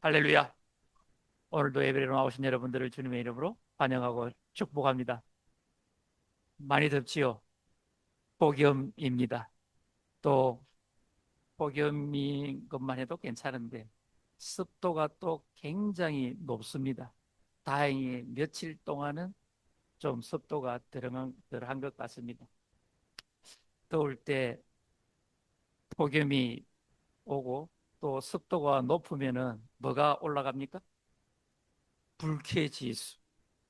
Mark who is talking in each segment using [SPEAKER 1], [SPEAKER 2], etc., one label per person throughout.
[SPEAKER 1] 할렐루야. 오늘도 예배로 나오신 여러분들을 주님의 이름으로 환영하고 축복합니다. 많이 덥지요? 폭염입니다. 또 폭염인 것만 해도 괜찮은데 습도가 또 굉장히 높습니다. 다행히 며칠 동안은 좀 습도가 덜한 것 같습니다. 더울 때 폭염이 오고 또 습도가 높으면은 뭐가 올라갑니까? 불쾌지수.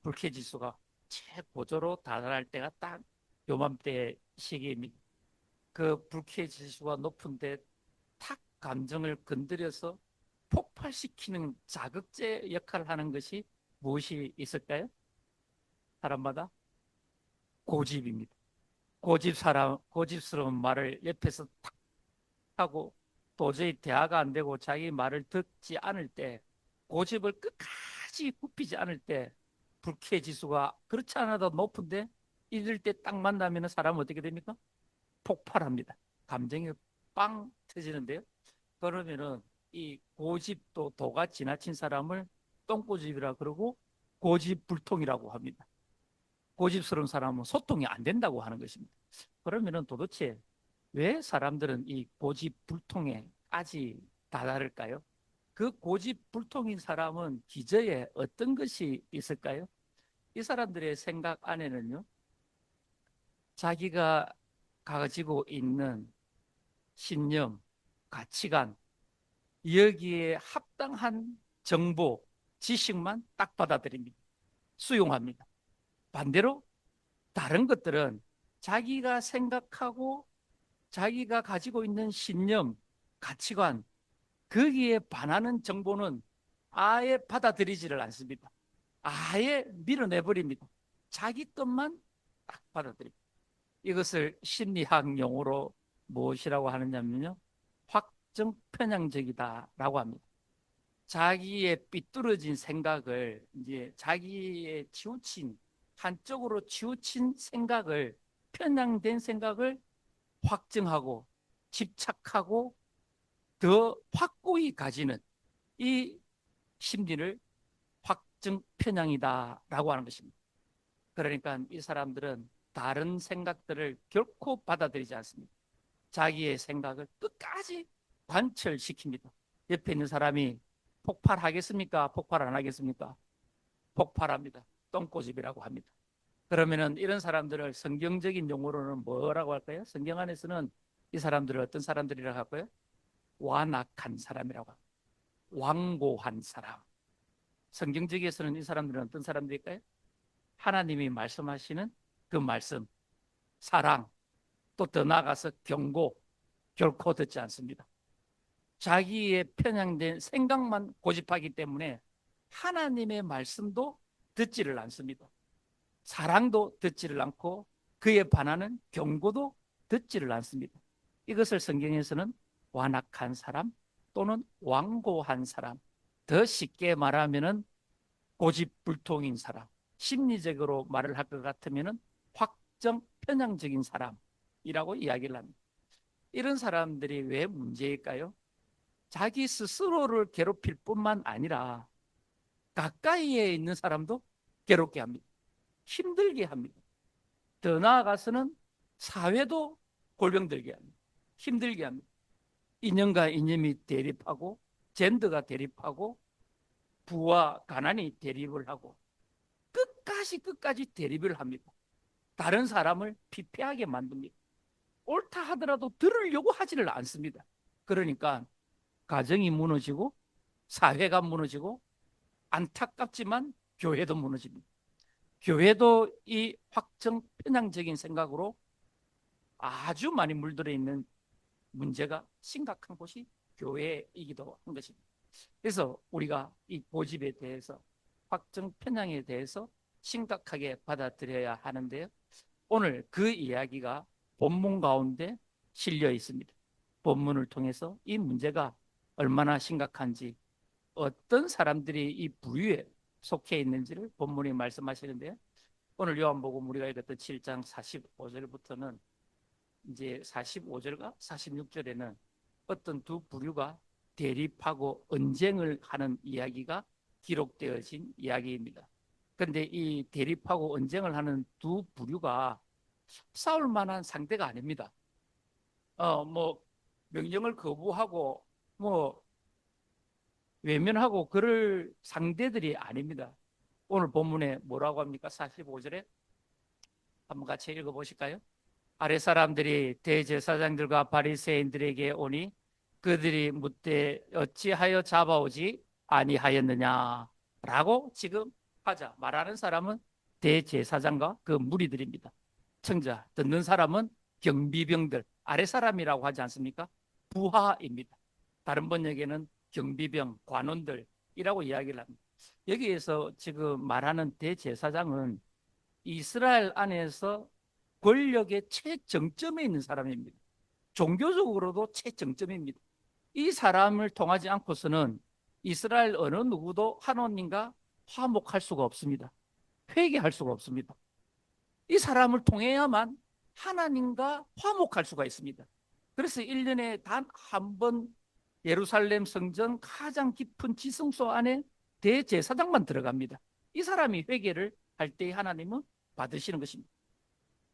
[SPEAKER 1] 불쾌지수가 최고조로 달할 때가 딱 요맘때 시기입니다. 그 불쾌지수가 높은데 탁 감정을 건드려서 폭발시키는 자극제 역할을 하는 것이 무엇이 있을까요? 사람마다 고집입니다. 고집스러운 말을 옆에서 탁 하고 도저히 대화가 안 되고 자기 말을 듣지 않을 때, 고집을 끝까지 굽히지 않을 때 불쾌지수가 그렇지 않아도 높은데 이럴 때 딱 만나면 사람은 어떻게 됩니까? 폭발합니다. 감정이 빵 터지는데요. 그러면은 이 고집도 도가 지나친 사람을 똥고집이라 그러고 고집불통이라고 합니다. 고집스러운 사람은 소통이 안 된다고 하는 것입니다. 그러면은 도대체 왜 사람들은 이 고집불통에까지 다다를까요? 그 고집불통인 사람은 기저에 어떤 것이 있을까요? 이 사람들의 생각 안에는요, 자기가 가지고 있는 신념, 가치관, 여기에 합당한 정보, 지식만 딱 받아들입니다. 수용합니다. 반대로 다른 것들은 자기가 생각하고 자기가 가지고 있는 신념, 가치관, 거기에 반하는 정보는 아예 받아들이지를 않습니다. 아예 밀어내버립니다. 자기 것만 딱 받아들입니다. 이것을 심리학 용어로 무엇이라고 하느냐면요, 확정 편향적이다라고 합니다. 자기의 삐뚤어진 생각을, 이제 자기의 치우친, 한쪽으로 치우친 생각을, 편향된 생각을 확증하고 집착하고 더 확고히 가지는 이 심리를 확증 편향이다라고 하는 것입니다. 그러니까 이 사람들은 다른 생각들을 결코 받아들이지 않습니다. 자기의 생각을 끝까지 관철시킵니다. 옆에 있는 사람이 폭발하겠습니까? 폭발 안 하겠습니까? 폭발합니다. 똥꼬집이라고 합니다. 그러면은 이런 사람들을 성경적인 용어로는 뭐라고 할까요? 성경 안에서는 이 사람들을 어떤 사람들이라고 할까요? 완악한 사람이라고 합니다. 완고한 사람. 성경적에서는 이 사람들은 어떤 사람들일까요? 하나님이 말씀하시는 그 말씀, 사랑, 또 더 나아가서 경고, 결코 듣지 않습니다. 자기의 편향된 생각만 고집하기 때문에 하나님의 말씀도 듣지를 않습니다. 사랑도 듣지를 않고 그에 반하는 경고도 듣지를 않습니다. 이것을 성경에서는 완악한 사람 또는 완고한 사람, 더 쉽게 말하면은 고집불통인 사람, 심리적으로 말을 할 것 같으면은 확정 편향적인 사람이라고 이야기를 합니다. 이런 사람들이 왜 문제일까요? 자기 스스로를 괴롭힐 뿐만 아니라 가까이에 있는 사람도 괴롭게 합니다. 힘들게 합니다. 더 나아가서는 사회도 골병들게 합니다. 힘들게 합니다. 인연과 인연이 대립하고 젠더가 대립하고 부와 가난이 대립을 하고 끝까지 대립을 합니다. 다른 사람을 피폐하게 만듭니다. 옳다 하더라도 들으려고 하지를 않습니다. 그러니까 가정이 무너지고 사회가 무너지고 안타깝지만 교회도 무너집니다. 교회도 이 확정 편향적인 생각으로 아주 많이 물들어 있는 문제가 심각한 곳이 교회이기도 한 것입니다. 그래서 우리가 이 고집에 대해서, 확정 편향에 대해서 심각하게 받아들여야 하는데요. 오늘 그 이야기가 본문 가운데 실려 있습니다. 본문을 통해서 이 문제가 얼마나 심각한지, 어떤 사람들이 이 부류에 속해 있는지를 본문이 말씀하시는데요. 오늘 요한복음 우리가 읽었던 7장 45절부터는 이제 45절과 46절에는 어떤 두 부류가 대립하고 언쟁을 하는 이야기가 기록되어진 이야기입니다. 그런데 이 대립하고 언쟁을 하는 두 부류가 싸울 만한 상대가 아닙니다. 뭐 명령을 거부하고 뭐 외면하고 그럴 상대들이 아닙니다. 오늘 본문에 뭐라고 합니까? 45절에 한번 같이 읽어보실까요? 아랫 사람들이 대제사장들과 바리새인들에게 오니 그들이 묻되 어찌하여 잡아오지 아니하였느냐라고 지금 말하는 사람은 대제사장과 그 무리들입니다. 청자 듣는 사람은 경비병들 아랫 사람이라고 하지 않습니까? 부하입니다. 다른 번역에는 경비병 관원들이라고 이야기를 합니다. 여기에서 지금 말하는 대제사장은 이스라엘 안에서 권력의 최정점에 있는 사람입니다. 종교적으로도 최정점입니다. 이 사람을 통하지 않고서는 이스라엘 어느 누구도 하나님과 화목할 수가 없습니다. 회개할 수가 없습니다. 이 사람을 통해야만 하나님과 화목할 수가 있습니다. 그래서 1년에 단 한 번 예루살렘 성전 가장 깊은 지성소 안에 대제사장만 들어갑니다. 이 사람이 회개를 할 때 하나님은 받으시는 것입니다.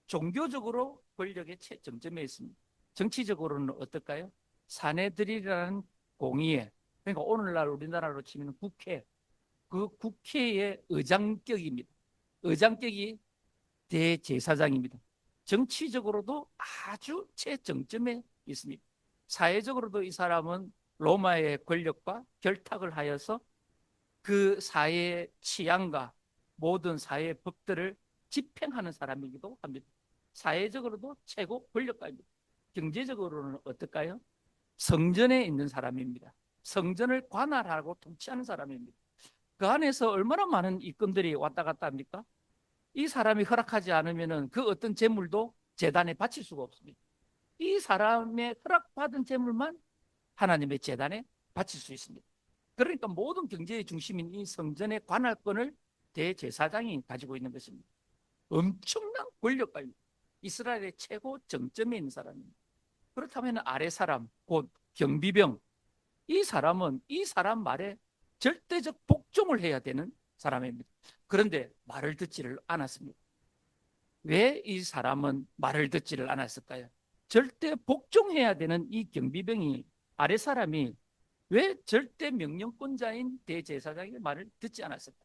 [SPEAKER 1] 종교적으로 권력의 최정점에 있습니다. 정치적으로는 어떨까요? 사내들이라는 공의회, 그러니까 오늘날 우리나라로 치면 국회, 그 국회의 의장격입니다. 의장격이 대제사장입니다. 정치적으로도 아주 최정점에 있습니다. 사회적으로도 이 사람은 로마의 권력과 결탁을 하여서 그 사회의 취향과 모든 사회의 법들을 집행하는 사람이기도 합니다. 사회적으로도 최고 권력가입니다. 경제적으로는 어떨까요? 성전에 있는 사람입니다. 성전을 관할하고 통치하는 사람입니다. 그 안에서 얼마나 많은 입금들이 왔다 갔다 합니까? 이 사람이 허락하지 않으면 그 어떤 재물도 제단에 바칠 수가 없습니다. 이 사람의 허락받은 재물만 하나님의 제단에 바칠 수 있습니다. 그러니까 모든 경제의 중심인 이 성전의 관할권을 대제사장이 가지고 있는 것입니다. 엄청난 권력가입니다. 이스라엘의 최고 정점에 있는 사람입니다. 그렇다면 아래 사람, 곧 경비병, 이 사람은 이 사람 말에 절대적 복종을 해야 되는 사람입니다. 그런데 말을 듣지를 않았습니다. 왜 이 사람은 말을 듣지를 않았을까요? 절대 복종해야 되는 이 경비병이 아래 사람이 왜 절대 명령권자인 대제사장의 말을 듣지 않았을까?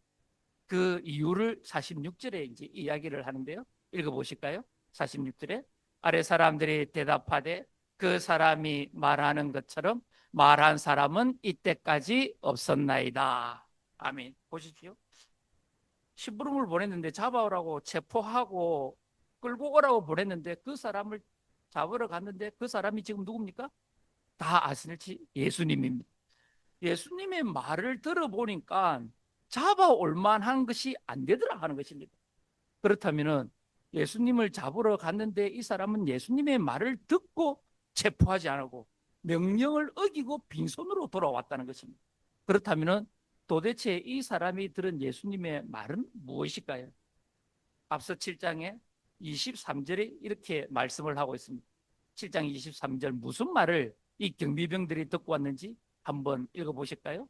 [SPEAKER 1] 그 이유를 46절에 이제 이야기를 하는데요. 읽어보실까요? 46절에 아래 사람들이 대답하되 그 사람이 말하는 것처럼 말한 사람은 이때까지 없었나이다. 아멘. 보십시오. 심부름을 보냈는데 잡아오라고 체포하고 끌고 오라고 보냈는데 그 사람을 잡으러 갔는데 그 사람이 지금 누굽니까? 다 아시는지 예수님입니다. 예수님의 말을 들어보니까 잡아올 만한 것이 안 되더라 하는 것입니다. 그렇다면 예수님을 잡으러 갔는데 이 사람은 예수님의 말을 듣고 체포하지 않고 명령을 어기고 빈손으로 돌아왔다는 것입니다. 그렇다면 도대체 이 사람이 들은 예수님의 말은 무엇일까요? 앞서 7장에 23절에 이렇게 말씀을 하고 있습니다. 7장 23절 무슨 말을 이 경비병들이 듣고 왔는지 한번 읽어보실까요?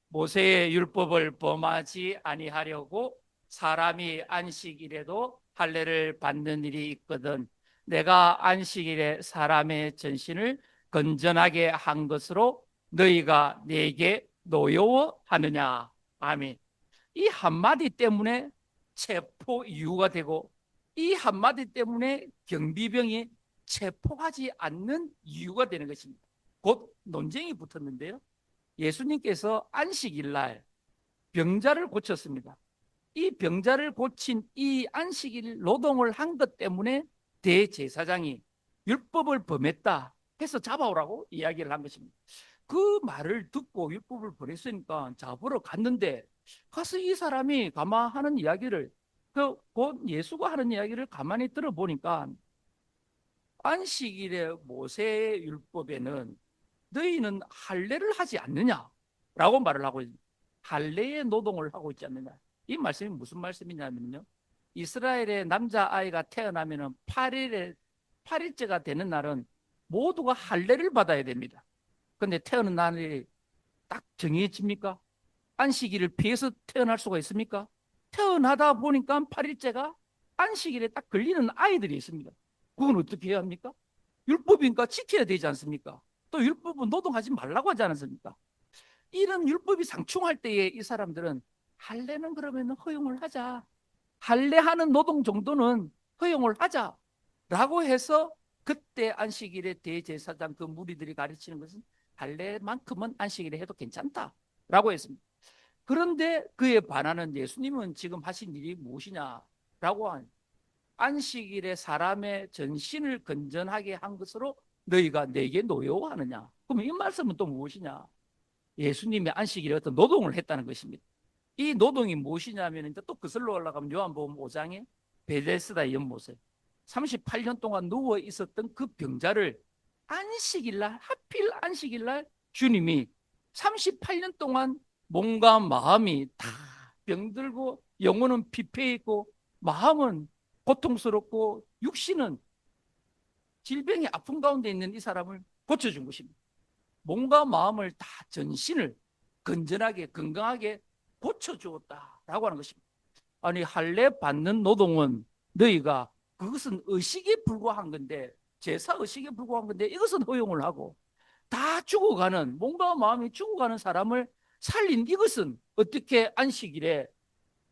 [SPEAKER 1] 모세의 율법을 범하지 아니하려고 사람이 안식일에도 할례를 받는 일이 있거든 내가 안식일에 사람의 전신을 건전하게 한 것으로 너희가 내게 노여워하느냐. 아멘. 이 한마디 때문에 체포 이유가 되고 이 한마디 때문에 경비병이 체포하지 않는 이유가 되는 것입니다. 곧 논쟁이 붙었는데요. 예수님께서 안식일 날 병자를 고쳤습니다. 이 병자를 고친 이 안식일 노동을 한 것 때문에 대제사장이 율법을 범했다 해서 잡아오라고 이야기를 한 것입니다. 그 말을 듣고 율법을 버렸으니까 잡으러 갔는데 가서 이 사람이 하는 이야기를 곧 예수가 하는 이야기를 가만히 들어보니까 안식일의 모세의 율법에는 너희는 할례를 하지 않느냐라고 말을 하고 있습니다. 할례의 노동을 하고 있지 않느냐. 이 말씀이 무슨 말씀이냐면요. 이스라엘의 남자아이가 태어나면 8일째가 되는 날은 모두가 할례를 받아야 됩니다. 그런데 태어난 날이 딱 정해집니까? 안식일을 피해서 태어날 수가 있습니까? 태어나다 보니까 8일째가 안식일에 딱 걸리는 아이들이 있습니다. 그건 어떻게 해야 합니까? 율법이니까 지켜야 되지 않습니까? 또 율법은 노동하지 말라고 하지 않았습니까? 이런 율법이 상충할 때에 이 사람들은 할례는 그러면 허용을 하자. 할례하는 노동 정도는 허용을 하자라고 해서 그때 안식일에 대제사장 그 무리들이 가르치는 것은 할례만큼은 안식일에 해도 괜찮다라고 했습니다. 그런데 그에 반하는 예수님은 지금 하신 일이 무엇이냐라고 한 안식일에 사람의 전신을 건전하게 한 것으로 너희가 내게 노여워하느냐. 그럼 이 말씀은 또 무엇이냐? 예수님의 안식일에 어떤 노동을 했다는 것입니다. 이 노동이 무엇이냐면 또 그슬로 올라가면 요한복음 5장에 베데스다 연못에 38년 동안 누워 있었던 그 병자를 안식일날 하필 안식일날 주님이 38년 동안 몸과 마음이 다 병들고 영혼은 피폐해 있고 마음은 고통스럽고 육신은 질병의 아픔 가운데 있는 이 사람을 고쳐준 것입니다. 몸과 마음을 다 전신을 건전하게 건강하게 고쳐주었다라고 하는 것입니다. 아니 할례 받는 노동은 너희가 그것은 의식에 불과한 건데 제사 의식에 불과한 건데 이것은 허용을 하고 다 죽어가는 몸과 마음이 죽어가는 사람을 살린 이것은 어떻게 안식일에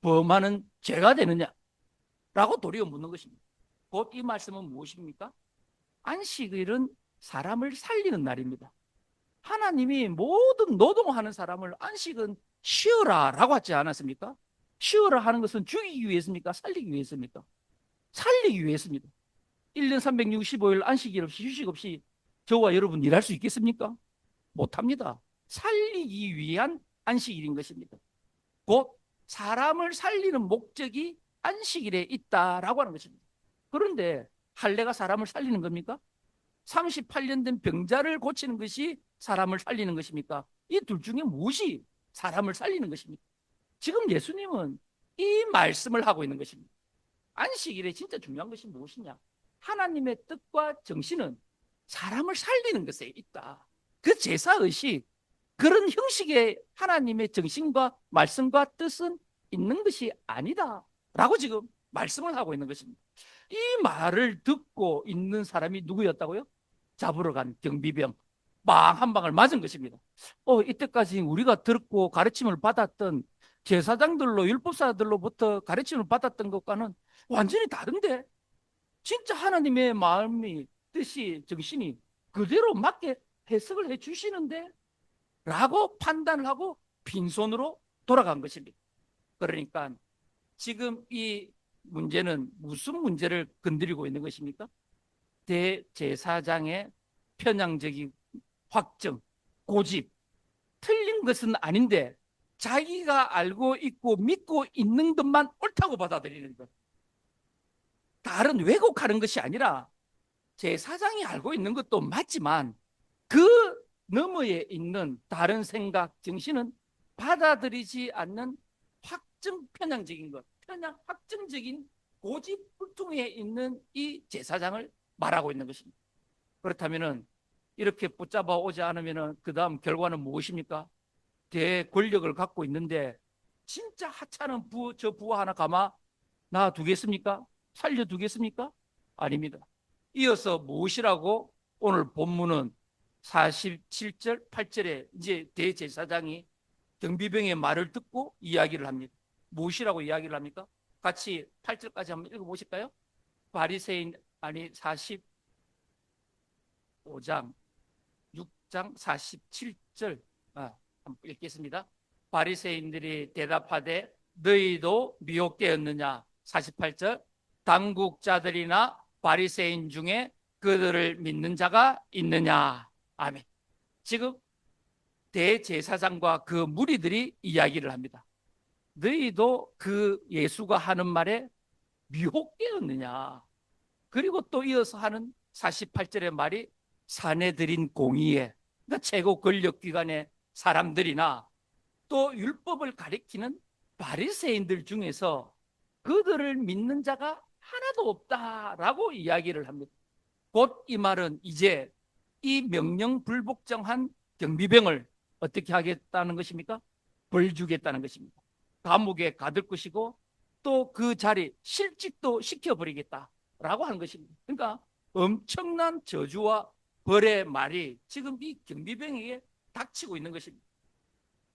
[SPEAKER 1] 범하는 죄가 되느냐라고 도리어 묻는 것입니다. 곧 이 말씀은 무엇입니까? 안식일은 사람을 살리는 날입니다. 하나님이 모든 노동하는 사람을 안식은 쉬어라 라고 하지 않았습니까? 쉬어라 하는 것은 죽이기 위해서입니까? 살리기 위해서입니까? 살리기 위해서입니다. 1년 365일 안식일 없이 휴식 없이 저와 여러분 일할 수 있겠습니까? 못합니다. 살리기 위한 안식일인 것입니다. 곧 사람을 살리는 목적이 안식일에 있다라고 하는 것입니다. 그런데 할례가 사람을 살리는 겁니까? 38년 된 병자를 고치는 것이 사람을 살리는 것입니까? 이 둘 중에 무엇이 사람을 살리는 것입니까? 지금 예수님은 이 말씀을 하고 있는 것입니다. 안식일에 진짜 중요한 것이 무엇이냐? 하나님의 뜻과 정신은 사람을 살리는 것에 있다. 그 제사의식, 그런 형식의 하나님의 정신과 말씀과 뜻은 있는 것이 아니다. 라고 지금 말씀을 하고 있는 것입니다. 이 말을 듣고 있는 사람이 누구였다고요? 잡으러 간 경비병 빵 한 방을 맞은 것입니다. 이때까지 우리가 듣고 가르침을 받았던 제사장들로 율법사들로부터 가르침을 받았던 것과는 완전히 다른데 진짜 하나님의 마음이 뜻이 정신이 그대로 맞게 해석을 해 주시는데 라고 판단을 하고 빈손으로 돌아간 것입니다. 그러니까 지금 이 문제는 무슨 문제를 건드리고 있는 것입니까? 대제사장의 편향적인 확정, 고집, 틀린 것은 아닌데 자기가 알고 있고 믿고 있는 것만 옳다고 받아들이는 것. 다른 왜곡하는 것이 아니라 제사장이 알고 있는 것도 맞지만 그 너머에 있는 다른 생각, 정신은 받아들이지 않는 확정 편향적인 것, 편향 확정적인 고집불통에 있는 이 제사장을 말하고 있는 것입니다. 그렇다면은 이렇게 붙잡아 오지 않으면은 그 다음 결과는 무엇입니까? 대권력을 갖고 있는데 진짜 하찮은 저 부하 하나 감아 놔두겠습니까? 살려두겠습니까? 아닙니다. 이어서 무엇이라고 오늘 본문은 47절, 8절에 이제 대제사장이 경비병의 말을 듣고 이야기를 합니다. 무엇이라고 이야기를 합니까? 같이 8절까지 한번 읽어보실까요? 바리새인 아니 45장 6장 47절 한번 읽겠습니다. 바리새인들이 대답하되 너희도 미혹되었느냐. 48절 당국자들이나 바리새인 중에 그들을 믿는 자가 있느냐. 아멘. 지금 대제사장과 그 무리들이 이야기를 합니다. 너희도 그 예수가 하는 말에 미혹되었느냐. 그리고 또 이어서 하는 48절의 말이 사내들인 공의에, 그러니까 최고 권력기관의 사람들이나 또 율법을 가리키는 바리새인들 중에서 그들을 믿는 자가 하나도 없다라고 이야기를 합니다. 곧 이 말은 이제 이 명령 불복종한 경비병을 어떻게 하겠다는 것입니까? 벌 주겠다는 것입니다. 감옥에 가둘 것이고 또 그 자리 실직도 시켜버리겠다라고 하는 것입니다. 그러니까 엄청난 저주와 벌의 말이 지금 이 경비병에게 닥치고 있는 것입니다.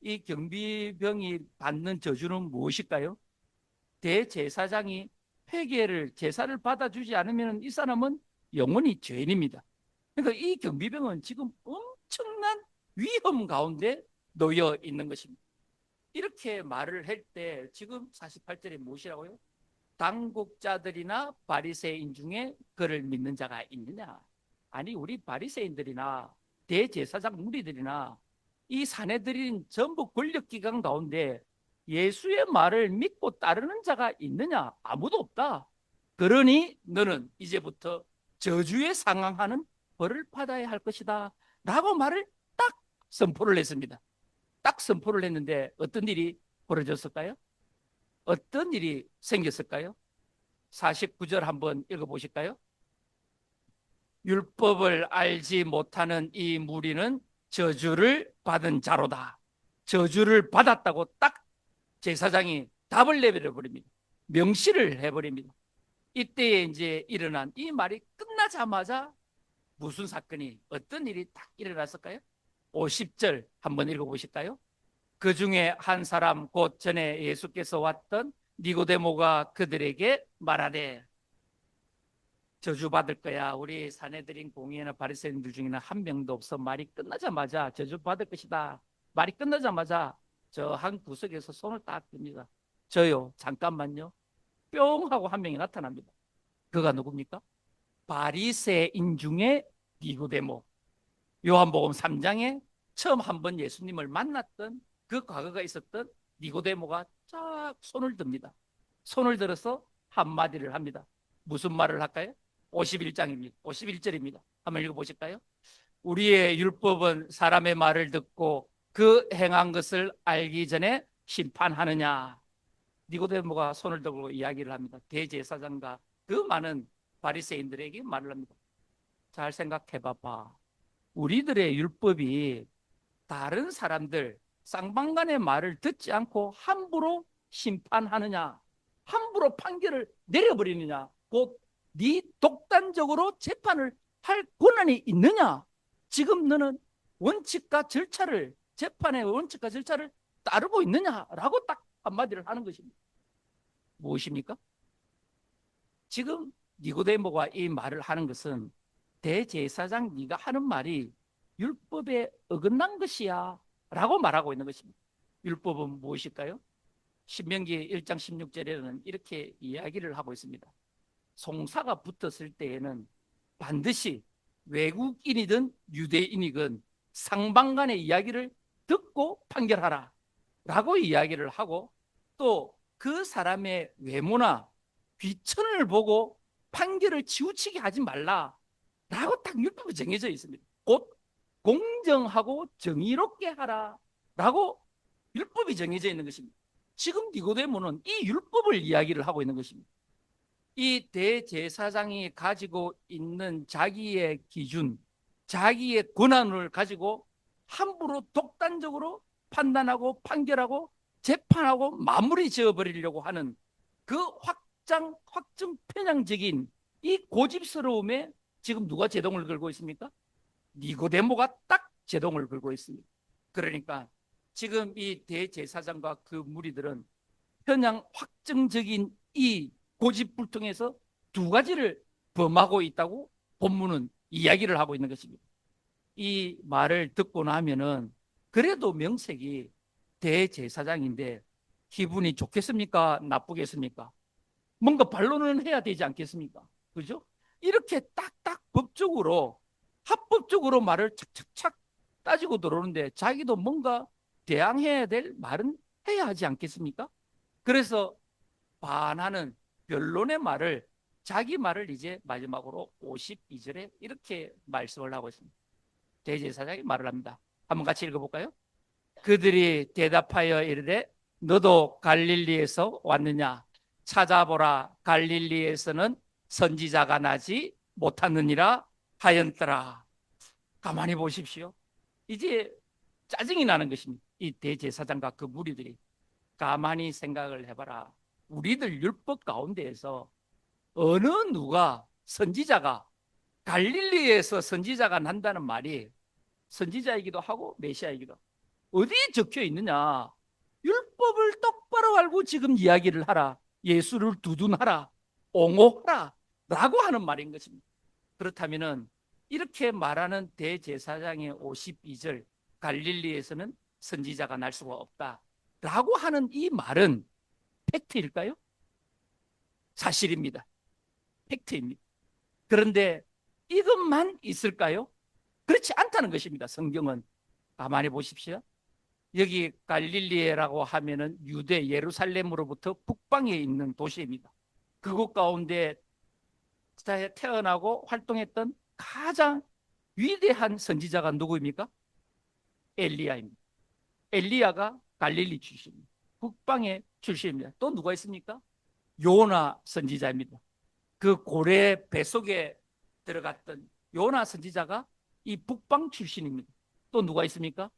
[SPEAKER 1] 이 경비병이 받는 저주는 무엇일까요? 대제사장이 회개를 제사를 받아주지 않으면 이 사람은 영원히 죄인입니다. 그러니까 이 경비병은 지금 엄청난 위험 가운데 놓여 있는 것입니다. 이렇게 말을 할 때 지금 48절에 무엇이라고요? 당국자들이나 바리새인 중에 그를 믿는 자가 있느냐? 아니 우리 바리새인들이나 대제사장 무리들이나 이 사내들인 전부 권력기관 가운데 예수의 말을 믿고 따르는 자가 있느냐? 아무도 없다. 그러니 너는 이제부터 저주에 상응하는 벌을 받아야 할 것이다 라고 말을 딱 선포를 했습니다. 딱 선포를 했는데 어떤 일이 벌어졌을까요? 어떤 일이 생겼을까요? 49절 한번 읽어보실까요? 율법을 알지 못하는 이 무리는 저주를 받은 자로다. 저주를 받았다고 딱 제사장이 답을 내버려 버립니다. 명시를 해버립니다. 이때에 이제 일어난 이 말이 끝나자마자 무슨 사건이 어떤 일이 딱 일어났을까요? 50절 한번 읽어보실까요? 그 중에 한 사람 곧 전에 예수께서 왔던 니고데모가 그들에게 말하되 저주받을 거야. 우리 사내들인 공의나 바리새인들 중에는 한 명도 없어. 말이 끝나자마자 저주받을 것이다. 말이 끝나자마자 저 한 구석에서 손을 딱 듭니다. 저요. 잠깐만요. 뿅 하고 한 명이 나타납니다. 그가 누굽니까? 바리새인 중에 니고데모. 요한복음 3장에 처음 한번 예수님을 만났던 그 과거가 있었던 니고데모가 쫙 손을 듭니다. 손을 들어서 한마디를 합니다. 무슨 말을 할까요? 51장입니다. 51절입니다. 한번 읽어보실까요? 우리의 율법은 사람의 말을 듣고 그 행한 것을 알기 전에 심판하느냐. 니고데모가 손을 들고 이야기를 합니다. 대제사장과 그 많은 바리새인들에게 말을 합니다. 잘 생각해 봐봐. 우리들의 율법이 다른 사람들 쌍방간의 말을 듣지 않고 함부로 심판하느냐, 함부로 판결을 내려버리느냐, 곧 네 독단적으로 재판을 할 권한이 있느냐. 지금 너는 원칙과 절차를, 재판의 원칙과 절차를 따르고 있느냐라고 딱 한마디를 하는 것입니다. 무엇입니까? 지금 니고데모가 이 말을 하는 것은 대제사장 네가 하는 말이 율법에 어긋난 것이야 라고 말하고 있는 것입니다. 율법은 무엇일까요? 신명기 1장 16절에는 이렇게 이야기를 하고 있습니다. 송사가 붙었을 때에는 반드시 외국인이든 유대인이든 상방간의 이야기를 듣고 판결하라 라고 이야기를 하고 또 그 사람의 외모나 귀천을 보고 판결을 치우치게 하지 말라 라고 딱 율법이 정해져 있습니다. 곧 공정하고 정의롭게 하라 라고 율법이 정해져 있는 것입니다. 지금 니고데모는 이 율법을 이야기를 하고 있는 것입니다. 이 대제사장이 가지고 있는 자기의 기준, 자기의 권한을 가지고 함부로 독단적으로 판단하고 판결하고 재판하고 마무리 지어버리려고 하는 그 확정 편향적인 이 고집스러움에 지금 누가 제동을 걸고 있습니까? 니고데모가 딱 제동을 걸고 있습니다. 그러니까 지금 이 대제사장과 그 무리들은 편향 확정적인 이 고집불통에서 두 가지를 범하고 있다고 본문은 이야기를 하고 있는 것입니다. 이 말을 듣고 나면은 그래도 명색이 대제사장인데 기분이 좋겠습니까? 나쁘겠습니까? 뭔가 반론을 해야 되지 않겠습니까? 그죠? 이렇게 딱딱 법적으로 합법적으로 말을 착착착 따지고 들어오는데 자기도 뭔가 대항해야 될 말은 해야 하지 않겠습니까? 그래서 반하는 변론의 말을 자기 말을 이제 마지막으로 52절에 이렇게 말씀을 하고 있습니다. 대제사장이 말을 합니다. 한번 같이 읽어볼까요? 그들이 대답하여 이르되 너도 갈릴리에서 왔느냐? 찾아보라. 갈릴리에서는 선지자가 나지 못하느니라 하였더라. 가만히 보십시오. 이제 짜증이 나는 것입니다. 이 대제사장과 그 무리들이. 가만히 생각을 해봐라. 우리들 율법 가운데에서 어느 누가 선지자가 갈릴리에서 선지자가 난다는 말이 선지자이기도 하고 메시아이기도 하고 어디에 적혀 있느냐? 율법을 똑바로 알고 지금 이야기를 하라. 예수를 두둔하라. 옹호하라. 라고 하는 말인 것입니다. 그렇다면은 이렇게 말하는 대제사장의 52절 갈릴리에서는 선지자가 날 수가 없다. 라고 하는 이 말은 팩트일까요? 사실입니다. 팩트입니다. 그런데 이것만 있을까요? 그렇지 않다는 것입니다. 성경은. 가만히 보십시오. 여기 갈릴리에라고 하면은 유대 예루살렘으로부터 북방에 있는 도시입니다. 그곳 가운데 태어나고 활동했던 가장 위대한 선지자가 누구입니까? 엘리야입니다. 엘리야가 갈릴리 출신입니다. 북방의 출신입니다. 또 누가 있습니까? 요나 선지자입니다. 그 고래 뱃속에 들어갔던 요나 선지자가 이 북방 출신입니다. 또 누가 있습니까?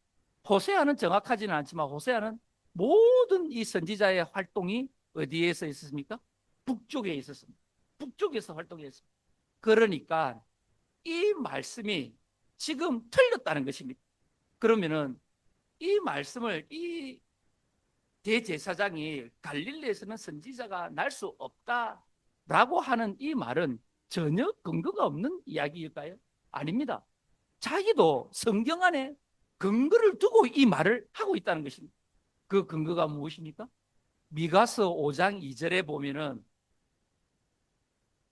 [SPEAKER 1] 호세아는 정확하지는 않지만 호세아는 모든 이 선지자의 활동이 어디에서 있었습니까? 북쪽에 있었습니다. 북쪽에서 활동했습니다. 그러니까 이 말씀이 지금 틀렸다는 것입니다. 그러면은 이 말씀을 이 대제사장이 갈릴리에서는 선지자가 날 수 없다라고 하는 이 말은 전혀 근거가 없는 이야기일까요? 아닙니다. 자기도 성경 안에 근거를 두고 이 말을 하고 있다는 것입니다. 그 근거가 무엇입니까? 미가서 5장 2절에 보면은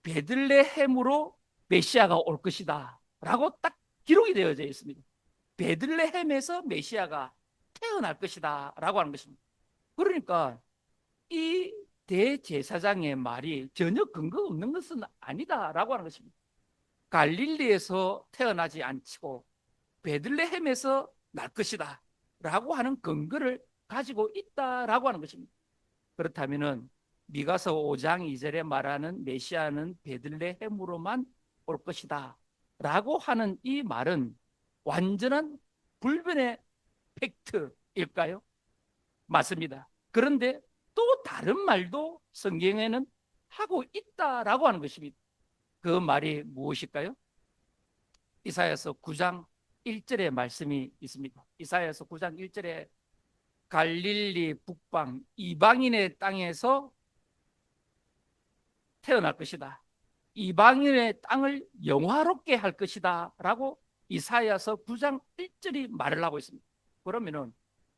[SPEAKER 1] 베들레헴으로 메시아가 올 것이다 라고 딱 기록이 되어져 있습니다. 베들레헴에서 메시아가 태어날 것이다 라고 하는 것입니다. 그러니까 이 대제사장의 말이 전혀 근거 없는 것은 아니다 라고 하는 것입니다. 갈릴리에서 태어나지 않고 베들레헴에서 날 것이다 라고 하는 근거를 가지고 있다라고 하는 것입니다. 그렇다면은 미가서 5장 2절에 말하는 메시아는 베들레헴으로만 올 것이다 라고 하는 이 말은 완전한 불변의 팩트일까요? 맞습니다. 그런데 또 다른 말도 성경에는 하고 있다라고 하는 것입니다. 그 말이 무엇일까요? 이사야서 9장 1절의 말씀이 있습니다. 이사야서 9장 1절에 갈릴리 북방 이방인의 땅에서 태어날 것이다. 이방인의 땅을 영화롭게 할 것이다 라고 이사야서 9장 1절이 말을 하고 있습니다. 그러면은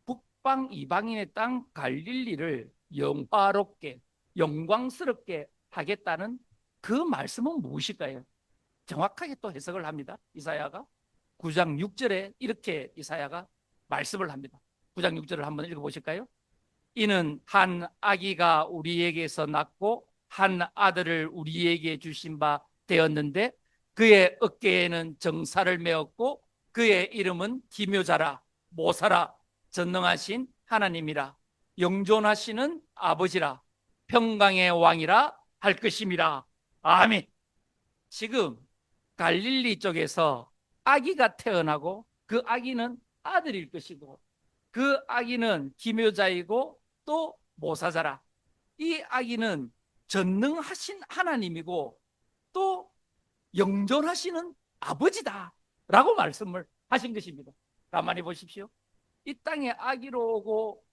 [SPEAKER 1] 북방 이방인의 땅 갈릴리를 영화롭게 영광스럽게 하겠다는 그 말씀은 무엇일까요? 정확하게 또 해석을 합니다. 이사야가 9장 6절에 이렇게 이사야가 말씀을 합니다. 9장 6절을 한번 읽어보실까요? 이는 한 아기가 우리에게서 낳고 한 아들을 우리에게 주신 바 되었는데 그의 어깨에는 정사를 메었고 그의 이름은 기묘자라 모사라 전능하신 하나님이라 영존하시는 아버지라 평강의 왕이라 할 것임이라. 아멘. 지금 갈릴리 쪽에서 아기가 태어나고 그 아기는 아들일 것이고 그 아기는 기묘자이고 또 모사자라. 이 아기는 전능하신 하나님이고 또 영존하시는 아버지다 라고 말씀을 하신 것입니다. 가만히 보십시오. 이 땅에 아기로 오고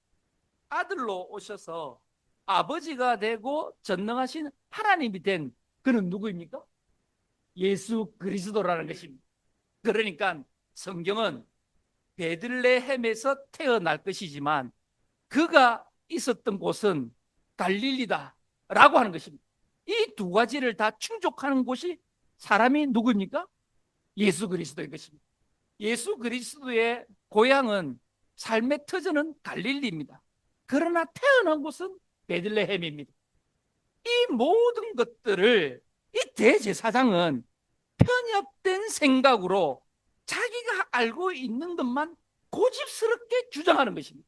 [SPEAKER 1] 아들로 오셔서 아버지가 되고 전능하신 하나님이 된 그는 누구입니까? 예수 그리스도라는 것입니다. 그러니까 성경은 베들레헴에서 태어날 것이지만 그가 있었던 곳은 갈릴리다 라고 하는 것입니다. 이 두 가지를 다 충족하는 곳이 사람이 누구입니까? 예수 그리스도의 것입니다. 예수 그리스도의 고향은 삶의 터전은 갈릴리입니다. 그러나 태어난 곳은 베들레헴입니다. 이 모든 것들을 이 대제사장은 편협된 생각으로 자기가 알고 있는 것만 고집스럽게 주장하는 것입니다.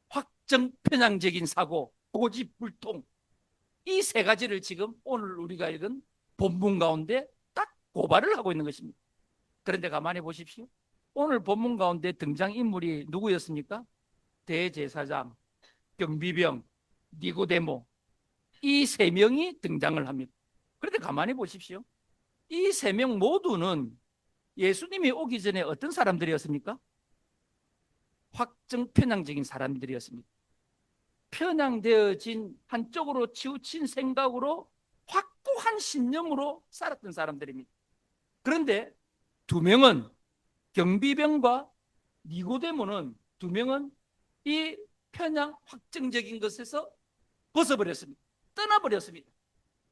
[SPEAKER 1] 확정 편향적인 사고, 고집불통, 이 세 가지를 지금 오늘 우리가 읽은 본문 가운데 딱 고발을 하고 있는 것입니다. 그런데 가만히 보십시오. 오늘 본문 가운데 등장인물이 누구였습니까? 대제사장, 경비병, 니고데모, 이 세 명이 등장을 합니다. 그런데 가만히 보십시오. 이 세 명 모두는 예수님이 오기 전에 어떤 사람들이었습니까? 확정 편향적인 사람들이었습니다. 편향되어진 한쪽으로 치우친 생각으로 확고한 신념으로 살았던 사람들입니다. 그런데 두 명은, 경비병과 니고데모는, 두 명은 이 편향 확정적인 것에서 벗어버렸습니다. 떠나버렸습니다.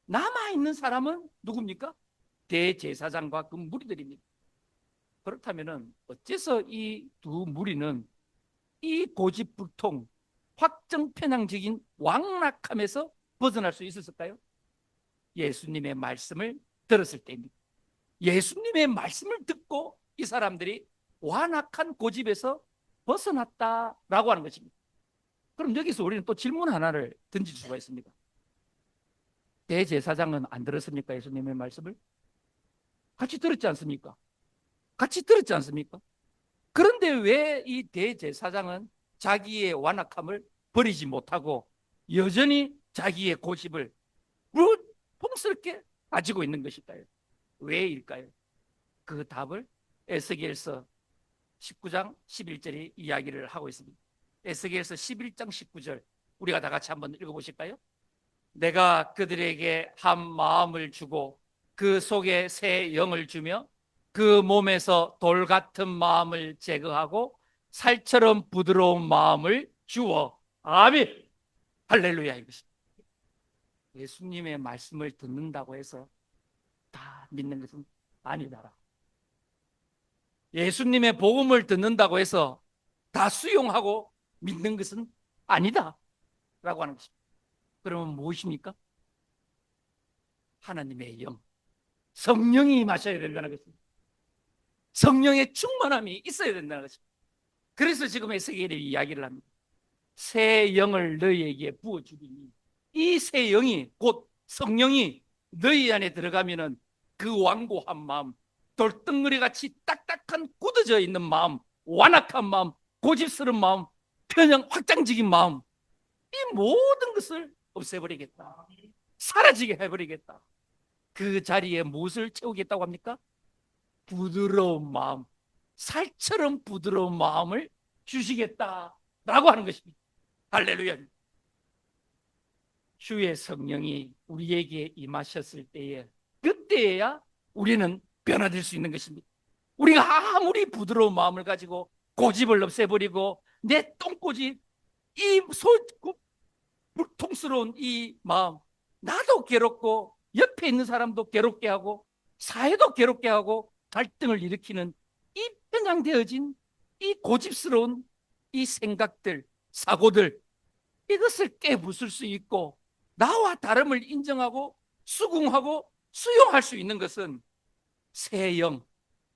[SPEAKER 1] 남아있는 사람은 누굽니까? 대제사장과 그 무리들입니다. 그렇다면 어째서 이 두 무리는 이 고집불통, 확정 편향적인 왕락함에서 벗어날 수 있었을까요? 예수님의 말씀을 들었을 때입니다. 예수님의 말씀을 듣고 이 사람들이 완악한 고집에서 벗어났다라고 하는 것입니다. 그럼 여기서 우리는 또 질문 하나를 던질 수가 있습니다. 대제사장은 안 들었습니까? 예수님의 말씀을? 같이 들었지 않습니까? 같이 들었지 않습니까? 그런데 왜 이 대제사장은 자기의 완악함을 버리지 못하고 여전히 자기의 고집을 풍스럽게 가지고 있는 것일까요? 왜일까요? 그 답을 에스겔서 19장 11절이 이야기를 하고 있습니다. 에스겔서 11장 19절 우리가 다 같이 한번 읽어보실까요? 내가 그들에게 한 마음을 주고 그 속에 새 영을 주며 그 몸에서 돌 같은 마음을 제거하고 살처럼 부드러운 마음을 주어. 아멘. 할렐루야. 이것입니다. 예수님의 말씀을 듣는다고 해서 다 믿는 것은 아니다라. 예수님의 복음을 듣는다고 해서 다 수용하고 믿는 것은 아니다 라고 하는 것입니다. 그러면 무엇입니까? 하나님의 영, 성령이 임하셔야 된다는 것입니다. 성령의 충만함이 있어야 된다는 것입니다. 그래서 지금 에스겔이 이야기를 합니다. 새 영을 너희에게 부어주리니 이 새 영이 곧 성령이 너희 안에 들어가면은 그 완고한 마음, 돌덩어리 같이 딱딱한 굳어져 있는 마음, 완악한 마음, 고집스러운 마음, 편향 확장적인 마음, 이 모든 것을 없애버리겠다. 사라지게 해버리겠다. 그 자리에 무엇을 채우겠다고 합니까? 부드러운 마음, 살처럼 부드러운 마음을 주시겠다라고 하는 것입니다. 할렐루야. 주의 성령이 우리에게 임하셨을 때에 그때야 우리는 변화될 수 있는 것입니다. 우리가 아무리 부드러운 마음을 가지고 고집을 없애버리고 내 똥꼬집, 이 불통스러운 이 마음, 나도 괴롭고 옆에 있는 사람도 괴롭게 하고 사회도 괴롭게 하고 갈등을 일으키는 이 편향되어진 이 고집스러운 이 생각들, 사고들, 이것을 깨부술 수 있고 나와 다름을 인정하고 수긍하고 수용할 수 있는 것은 새 영,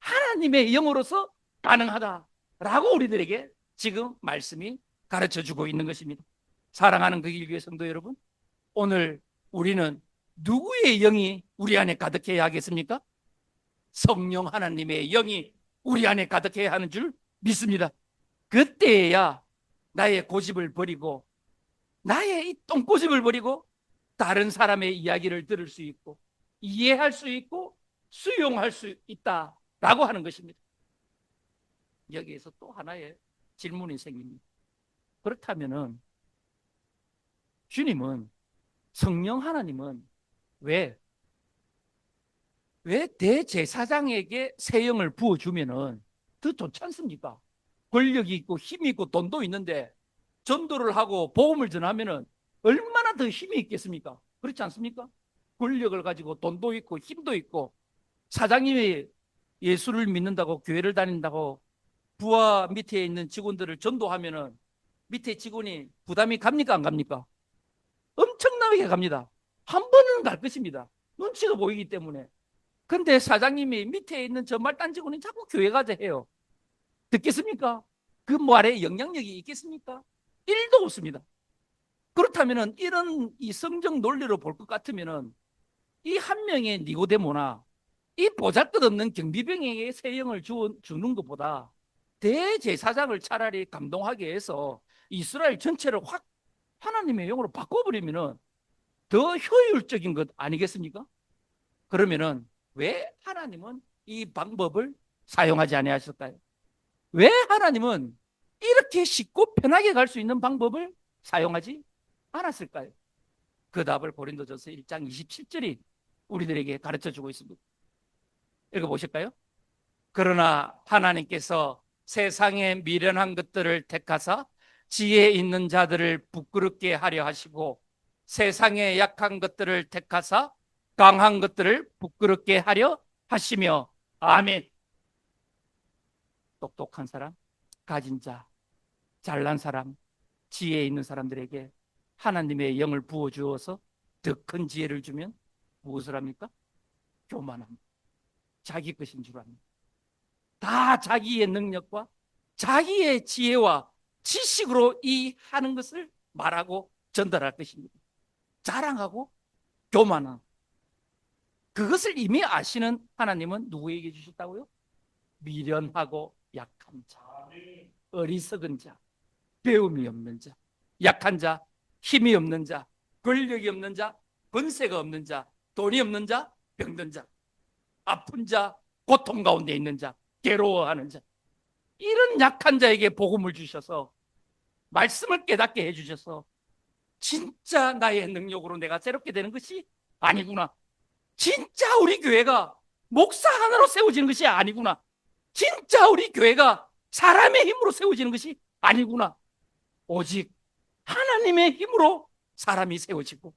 [SPEAKER 1] 하나님의 영으로서 가능하다라고 우리들에게 지금 말씀이 가르쳐주고 있는 것입니다. 사랑하는 그 길교회 성도 여러분, 오늘 우리는 누구의 영이 우리 안에 가득해야 하겠습니까? 성령 하나님의 영이 우리 안에 가득해야 하는 줄 믿습니다. 그때야 나의 고집을 버리고 나의 이 똥고집을 버리고 다른 사람의 이야기를 들을 수 있고 이해할 수 있고 수용할 수 있다라고 하는 것입니다. 여기에서 또 하나의 질문이 생깁니다. 그렇다면은 주님은, 성령 하나님은 왜 대제사장에게 새 영을 부어주면은 더 좋지 않습니까? 권력이 있고 힘이 있고 돈도 있는데 전도를 하고 복음을 전하면은 얼마나 더 힘이 있겠습니까? 그렇지 않습니까? 권력을 가지고 돈도 있고 힘도 있고 사장님이 예수를 믿는다고 교회를 다닌다고 부하 밑에 있는 직원들을 전도하면은 밑에 직원이 부담이 갑니까 안 갑니까? 엄청나게 갑니다. 한 번은 갈 것입니다. 눈치가 보이기 때문에. 근데 사장님이 밑에 있는 저 말단 직원이 자꾸 교회 가자 해요. 듣겠습니까? 그 말에 영향력이 있겠습니까? 1도 없습니다. 그렇다면 이런 이 성경 논리로 볼 것 같으면 이 한 명의 니고데모나 이 보잘것없는 경비병에게 새 영을 주는 것보다 대제사장을 차라리 감동하게 해서 이스라엘 전체를 확 하나님의 영으로 바꿔버리면은 더 효율적인 것 아니겠습니까? 그러면은 왜 하나님은 이 방법을 사용하지 아니하셨을까요? 왜 하나님은 이렇게 쉽고 편하게 갈 수 있는 방법을 사용하지 않았을까요? 그 답을 고린도전서 1장 27절이 우리들에게 가르쳐 주고 있습니다. 읽어보실까요? 그러나 하나님께서 세상에 미련한 것들을 택하사 지혜 있는 자들을 부끄럽게 하려 하시고 세상에 약한 것들을 택하사 강한 것들을 부끄럽게 하려 하시며 아멘. 똑똑한 사람, 가진 자, 잘난 사람, 지혜 있는 사람들에게 하나님의 영을 부어주어서 더 큰 지혜를 주면 무엇을 합니까? 교만합니다. 자기 것인 줄 압니다. 다 자기의 능력과 자기의 지혜와 지식으로 이 하는 것을 말하고 전달할 것입니다. 자랑하고 교만한 그것을 이미 아시는 하나님은 누구에게 주셨다고요? 미련하고 약한 자, 어리석은 자, 배움이 없는 자, 약한 자, 힘이 없는 자, 권력이 없는 자, 권세가 없는 자, 돈이 없는 자, 병든 자, 아픈 자, 고통 가운데 있는 자, 괴로워하는 자, 이런 약한 자에게 복음을 주셔서 말씀을 깨닫게 해주셔서 진짜 나의 능력으로 내가 새롭게 되는 것이 아니구나. 진짜 우리 교회가 목사 하나로 세워지는 것이 아니구나. 진짜 우리 교회가 사람의 힘으로 세워지는 것이 아니구나. 오직 하나님의 힘으로 사람이 세워지고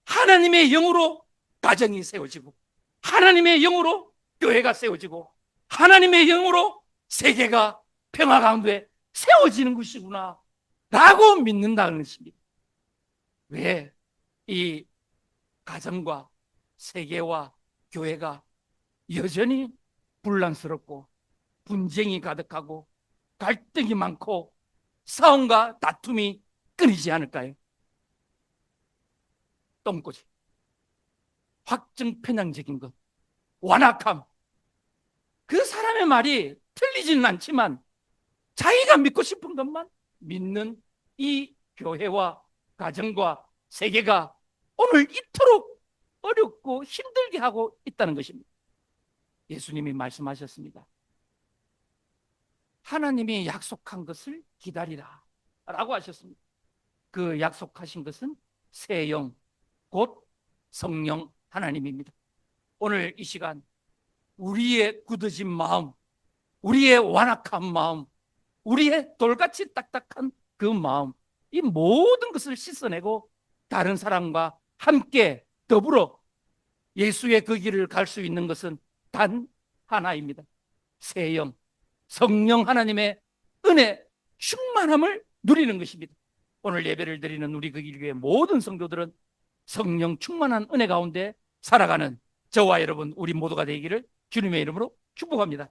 [SPEAKER 1] 하나님의 영으로 가정이 세워지고 하나님의 영으로 교회가 세워지고 하나님의 영으로 세계가 평화 가운데 세워지는 것이구나 라고 믿는다는 것입니다. 왜 이 가정과 세계와 교회가 여전히 분란스럽고 분쟁이 가득하고 갈등이 많고 싸움과 다툼이 끊이지 않을까요? 똥꼬지, 확증 편향적인 것, 완악함. 그 사람의 말이 틀리지는 않지만 자기가 믿고 싶은 것만 믿는 이 교회와 가정과 세계가 오늘 이토록 어렵고 힘들게 하고 있다는 것입니다. 예수님이 말씀하셨습니다. 하나님이 약속한 것을 기다리라 라고 하셨습니다. 그 약속하신 것은 새 영, 곧 성령 하나님입니다. 오늘 이 시간 우리의 굳어진 마음, 우리의 완악한 마음, 우리의 돌같이 딱딱한 그 마음, 이 모든 것을 씻어내고 다른 사람과 함께 더불어 예수의 그 길을 갈 수 있는 것은 단 하나입니다. 새 영, 성령 하나님의 은혜, 충만함을 누리는 것입니다. 오늘 예배를 드리는 우리 그 길교회 모든 성도들은 성령 충만한 은혜 가운데 살아가는 저와 여러분 우리 모두가 되기를 주님의 이름으로 축복합니다.